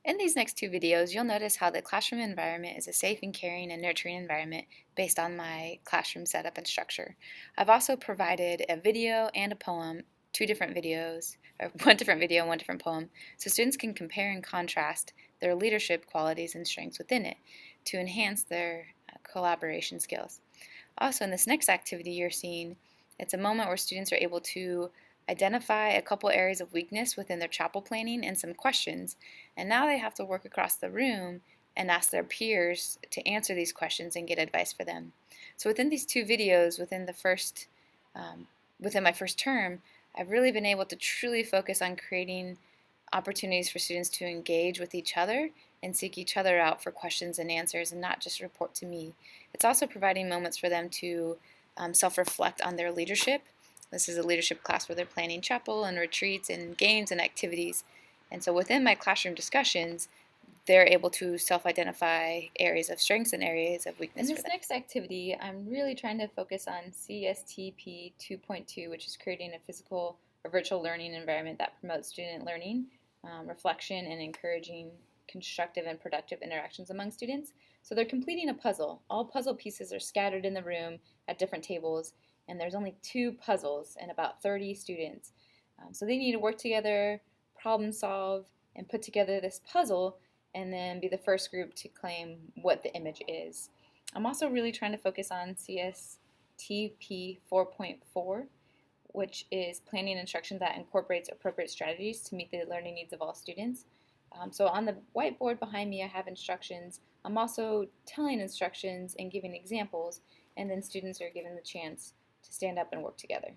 In these next two videos, you'll notice how the classroom environment is a safe and caring and nurturing environment based on my classroom setup and structure. I've also provided a video and a poem, two different videos, or one different video and one different poem, so students can compare and contrast their leadership qualities and strengths within it to enhance their collaboration skills. Also, in this next activity you're seeing, it's a moment where students are able to identify a couple areas of weakness within their chapel planning and some questions, and now they have to work across the room and ask their peers to answer these questions and get advice for them. So within these two videos, within my first term, I've really been able to truly focus on creating opportunities for students to engage with each other and seek each other out for questions and answers and not just report to me. It's also providing moments for them to self-reflect on their leadership. This is a leadership class where they're planning chapel and retreats and games and activities. And so within my classroom discussions, they're able to self-identify areas of strengths and areas of weakness. In this next activity, I'm really trying to focus on CSTP 2.2, which is creating a physical or virtual learning environment that promotes student learning, reflection, and encouraging constructive and productive interactions among students. So they're completing a puzzle. All puzzle pieces are scattered in the room at different tables, and there's only 2 puzzles and about 30 students. So they need to work together, problem solve, and put together this puzzle, and then be the first group to claim what the image is. I'm also really trying to focus on CSTP 4.4, which is planning instruction that incorporates appropriate strategies to meet the learning needs of all students. So on the whiteboard behind me I have instructions. I'm also telling instructions and giving examples, and then students are given the chance to stand up and work together.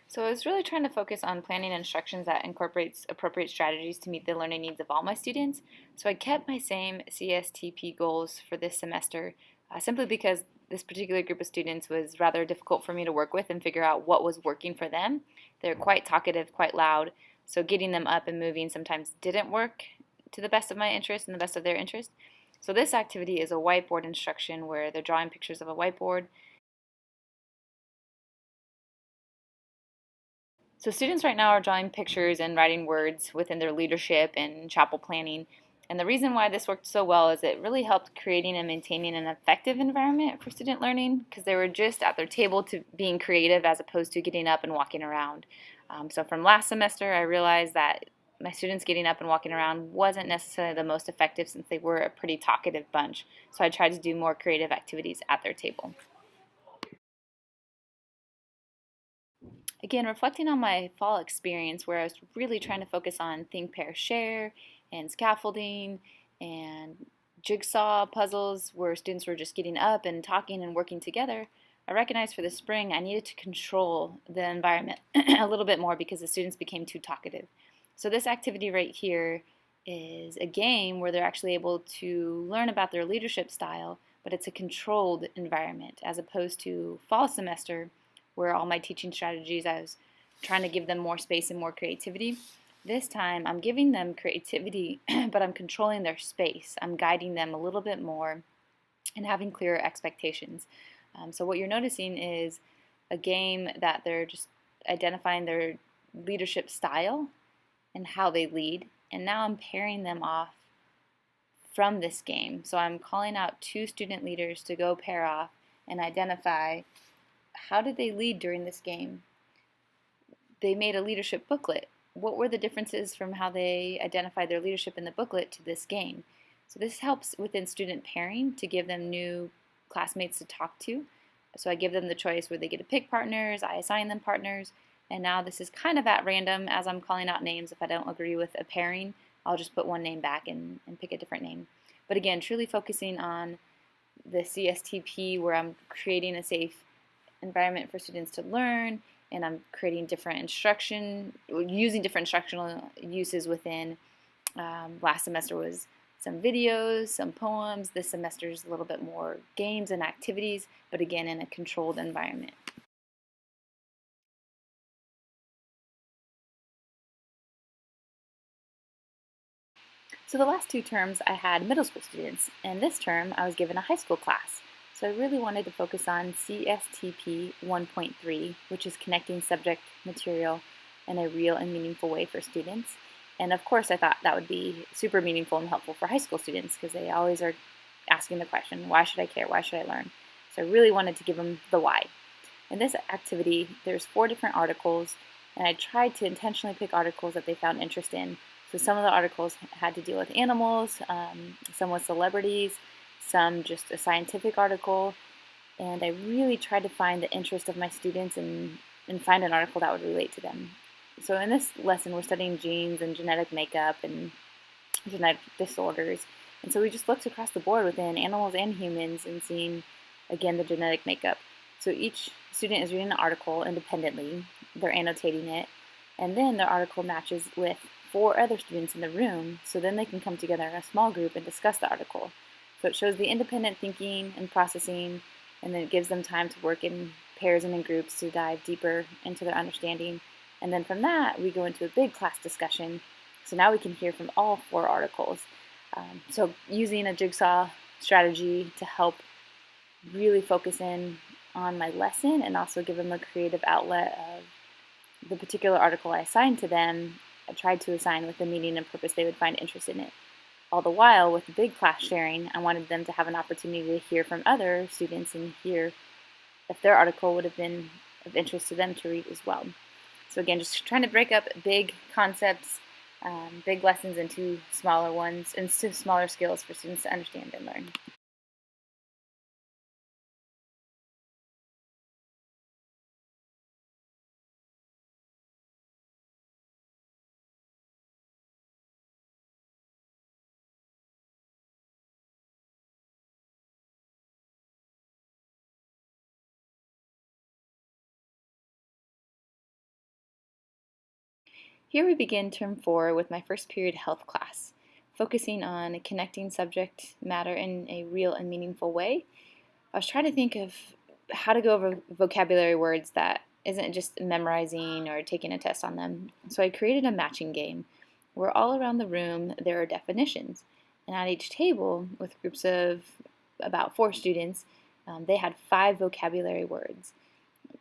So I was really trying to focus on planning instructions that incorporates appropriate strategies to meet the learning needs of all my students. So I kept my same CSTP goals for this semester, simply because this particular group of students was rather difficult for me to work with and figure out what was working for them. They're quite talkative, quite loud, so getting them up and moving sometimes didn't work to the best of my interest and the best of their interest. So this activity is a whiteboard instruction where they're drawing pictures of a whiteboard. So students right now are drawing pictures and writing words within their leadership and chapel planning. And the reason why this worked so well is it really helped creating and maintaining an effective environment for student learning, because they were just at their table to being creative as opposed to getting up and walking around. So from last semester I realized that my students getting up and walking around wasn't necessarily the most effective since they were a pretty talkative bunch. So I tried to do more creative activities at their table. Again, reflecting on my fall experience where I was really trying to focus on think, pair, share, and scaffolding, and jigsaw puzzles where students were just getting up and talking and working together, I recognized for the spring I needed to control the environment a little bit more because the students became too talkative. So this activity right here is a game where they're actually able to learn about their leadership style, but it's a controlled environment as opposed to fall semester where all my teaching strategies I was trying to give them more space and more creativity. This time I'm giving them creativity but I'm controlling their space. I'm guiding them a little bit more and having clearer expectations. So what you're noticing is a game that they're just identifying their leadership style and how they lead, and now I'm pairing them off from this game. So I'm calling out 2 student leaders to go pair off and identify how did they lead during this game. They made a leadership booklet. What were the differences from how they identified their leadership in the booklet to this game? So this helps within student pairing to give them new classmates to talk to. So I give them the choice where they get to pick partners, I assign them partners, and now this is kind of at random as I'm calling out names. If I don't agree with a pairing, I'll just put one name back and pick a different name. But again, truly focusing on the CSTP where I'm creating a safe environment for students to learn, and I'm creating different using different instructional uses within. Last semester was some videos, some poems. This semester is a little bit more games and activities, but again in a controlled environment. So the last 2 terms I had middle school students, and this term I was given a high school class. So I really wanted to focus on CSTP 1.3, which is connecting subject material in a real and meaningful way for students. And of course, I thought that would be super meaningful and helpful for high school students because they always are asking the question, why should I care? Why should I learn? So I really wanted to give them the why. In this activity, there's 4 different articles, and I tried to intentionally pick articles that they found interest in. So some of the articles had to deal with animals, some with celebrities, some just a scientific article, and I really tried to find the interest of my students and find an article that would relate to them. So in this lesson, we're studying genes and genetic makeup and genetic disorders. And so we just looked across the board within animals and humans and seeing, again, the genetic makeup. So each student is reading an article independently, they're annotating it, and then their article matches with 4 other students in the room, so then they can come together in a small group and discuss the article. So it shows the independent thinking and processing, and then it gives them time to work in pairs and in groups to dive deeper into their understanding. And then from that, we go into a big class discussion. So now we can hear from all 4 articles. So using a jigsaw strategy to help really focus in on my lesson and also give them a creative outlet of the particular article I assigned to them, I tried to assign with the meaning and purpose they would find interest in it. All the while, with the big class sharing, I wanted them to have an opportunity to hear from other students and hear if their article would have been of interest to them to read as well. So again, just trying to break up big concepts, big lessons into smaller ones, into smaller skills for students to understand and learn. Here we begin term 4 with my first period health class, focusing on connecting subject matter in a real and meaningful way. I was trying to think of how to go over vocabulary words that isn't just memorizing or taking a test on them. So I created a matching game where all around the room there are definitions. And at each table, with groups of about 4 students, they had 5 vocabulary words.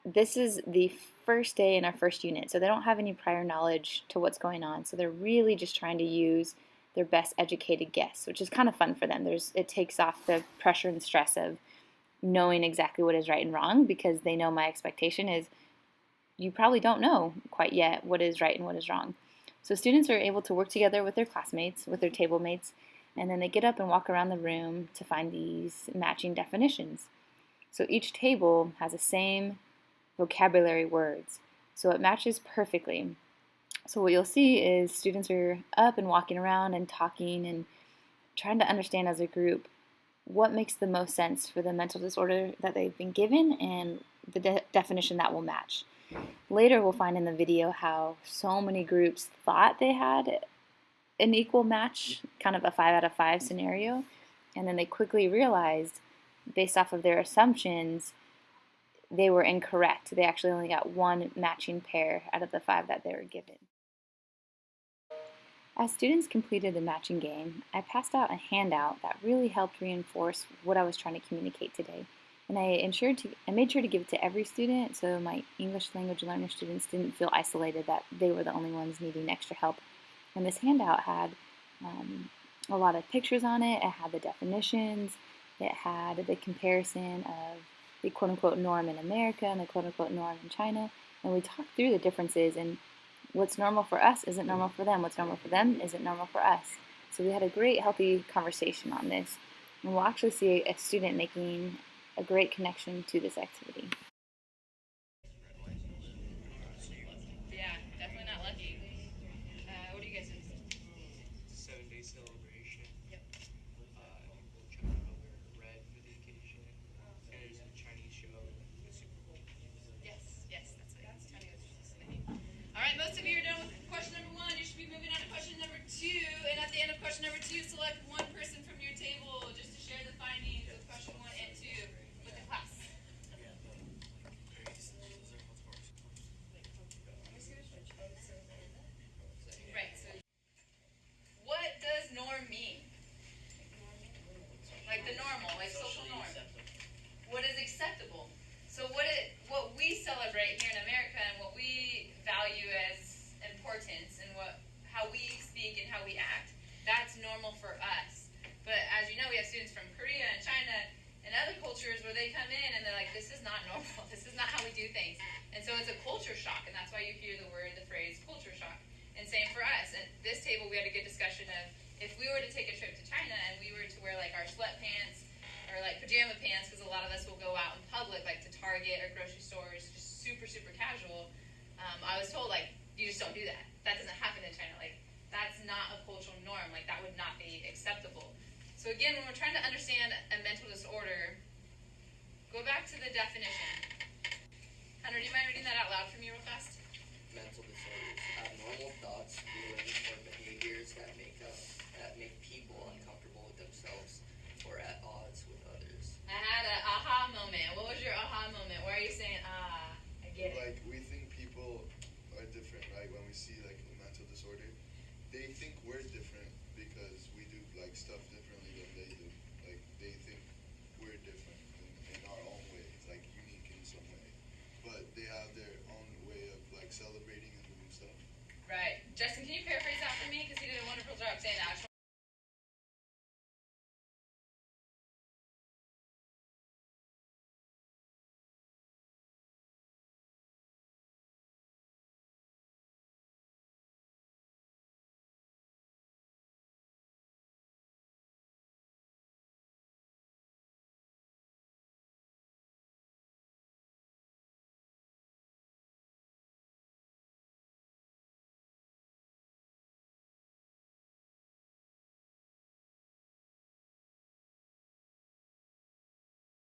This is the first day in our first unit, so they don't have any prior knowledge to what's going on. So they're really just trying to use their best educated guess, which is kind of fun for them. It takes off the pressure and stress of knowing exactly what is right and wrong because they know my expectation is you probably don't know quite yet what is right and what is wrong. So students are able to work together with their classmates, with their table mates, and then they get up and walk around the room to find these matching definitions. So each table has the same vocabulary words, so it matches perfectly. So what you'll see is students are up and walking around and talking and trying to understand as a group what makes the most sense for the mental disorder that they've been given and the definition that will match. Later we'll find in the video how so many groups thought they had an equal match, kind of a 5 out of 5 scenario, and then they quickly realized, based off of their assumptions, they were incorrect. They actually only got 1 matching pair out of the 5 that they were given. As students completed the matching game, I passed out a handout that really helped reinforce what I was trying to communicate today. And I made sure to give it to every student so my English language learner students didn't feel isolated, that they were the only ones needing extra help. And this handout had a lot of pictures on it. It had the definitions. It had the comparison of the quote-unquote norm in America and the quote-unquote norm in China. And we talked through the differences and what's normal for us isn't normal for them. What's normal for them isn't normal for us. So we had a great, healthy conversation on this. And we'll actually see a student making a great connection to this activity. Yeah, definitely not lucky. What do you guys do? 7-day celebration. Yep. China color red for the occasion. And there's a Chinese show, the Super Bowl. Yes, yes, that's it. It's Chinese. All right, most of you are done with question number 1. You should be moving on to question number 2. And at the end of question number 2, select one person from your table just to share the findings of question 1 and 2 with the class. Right. So, what does norm mean? Like the normal, like social norm. What is acceptable? So what we celebrate here in America and what we value as importance and how we normal for us. But as you know, we have students from Korea and China and other cultures where they come in and they're like, this is not normal. This is not how we do things. And so it's a culture shock, and that's why you hear the phrase culture shock. And same for us. At this table, we had a good discussion of if we were to take a trip to China and we were to wear like our sweatpants or like pajama pants, because a lot of us will go out in public, like to Target or grocery stores, just super, super casual. I was told, like, you just don't do that. That doesn't happen in China. Like, that's not a cultural norm. Like, that would not be acceptable. So again, when we're trying to understand a mental disorder, go back to the definition. Hunter, do you mind reading that out loud for me real fast? Mental disorders, abnormal thoughts, feelings, or behaviors that make people uncomfortable with themselves or at odds with others. I had an aha moment. What was your aha moment? Why are you saying, I get it? Like, we think people are different, right? When we see like a mental disorder, they think we're different because we do like stuff differently than they do. Like, they think we're different in our own way, like unique in some way. But they have their own way of like celebrating and doing stuff. Right. Justin, can you paraphrase that for me? Because he did a wonderful job saying that.